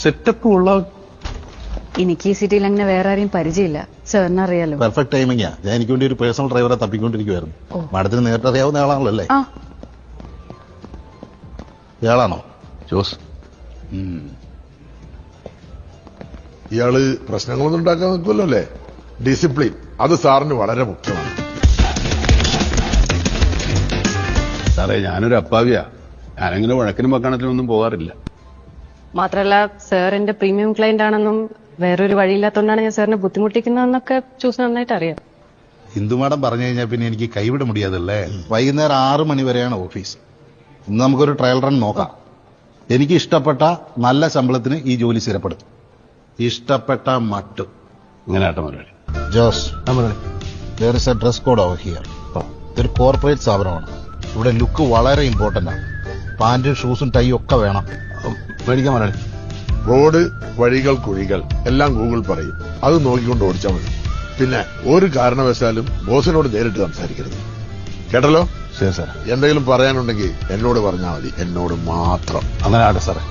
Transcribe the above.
Setup ഉള്ള എനിക്ക് ഈ സിറ്റിയിൽ അങ്ങനെ വേറെ ആരെയും പരിചയമില്ല. സാറിന് അറിയാലോ. പെർഫെക്റ്റ് ടൈമിംഗാ. ഞാൻ എനിക്ക് വേണ്ടി ഒരു പേഴ്സണൽ ഡ്രൈവറെ തപ്പിക്കൊണ്ടിരിക്കുവായിരുന്നു. മാഡത്തിന് നേരിട്ട് അറിയാവുന്ന ആളാണല്ലോ അല്ലേ? ഇയാളാണോ ജോസ്? ഇയാള് പ്രശ്നങ്ങളൊന്നും ഉണ്ടാക്കാൻ നിൽക്കുമല്ലോ അല്ലേ? ഡിസിപ്ലിൻ അത് സാറിന് വളരെ മുഖ്യമാണ്. സാറേ, ഞാനൊരു അപ്പാവിയാ. ഞാനങ്ങനെ വഴക്കിനും വക്കാണത്തിനും ഒന്നും പോകാറില്ല. മാത്രല്ല സാർ എന്റെ പ്രീമിയം ക്ലയന്റ് ആണെന്നും വേറൊരു വഴിയില്ലാത്തോണ്ടാണ് ഞാൻ സാറിനെ ബുദ്ധിമുട്ടിക്കുന്നതെന്നൊക്കെ ചൂസ് നന്നായിട്ട് അറിയാം. ഹിന്ദു മാഡം പറഞ്ഞു കഴിഞ്ഞാൽ പിന്നെ എനിക്ക് കൈവിട മുടിയാതല്ലേ. വൈകുന്നേരം 6 മണി വരെയാണ് ഓഫീസ്. ഇന്ന് നമുക്കൊരു ട്രയൽ റൺ നോക്കാം. എനിക്ക് ഇഷ്ടപ്പെട്ട നല്ല ശമ്പളത്തിന് ഈ ജോലി സ്ഥിരപ്പെടും. ഇഷ്ടപ്പെട്ട മട്ടും. ഇങ്ങനെ ആട്ടെ Murali. Jose, there is a dress code over here. ഇതൊരു കോർപ്പറേറ്റ് സ്ഥാപനമാണ്. ഇവിടെ ലുക്ക് വളരെ ഇമ്പോർട്ടന്റ് ആണ്. പാന്റും ഷൂസും ടൈ ഒക്കെ വേണം. മേടിക്കാൻ മുരളി. റോഡ്, വഴികൾ, കുഴികൾ എല്ലാം ഗൂഗിൾ പറയും. അത് നോക്കിക്കൊണ്ട് ഓടിച്ചാൽ മതി. പിന്നെ ഒരു കാരണവശാലും ബോസിനോട് നേരിട്ട് സംസാരിക്കരുത്. കേട്ടല്ലോ? ശരി സാർ. എന്തെങ്കിലും പറയാനുണ്ടെങ്കിൽ എന്നോട് പറഞ്ഞാൽ മതി. എന്നോട് മാത്രം. അങ്ങനെ ആട്ടെ സാറേ.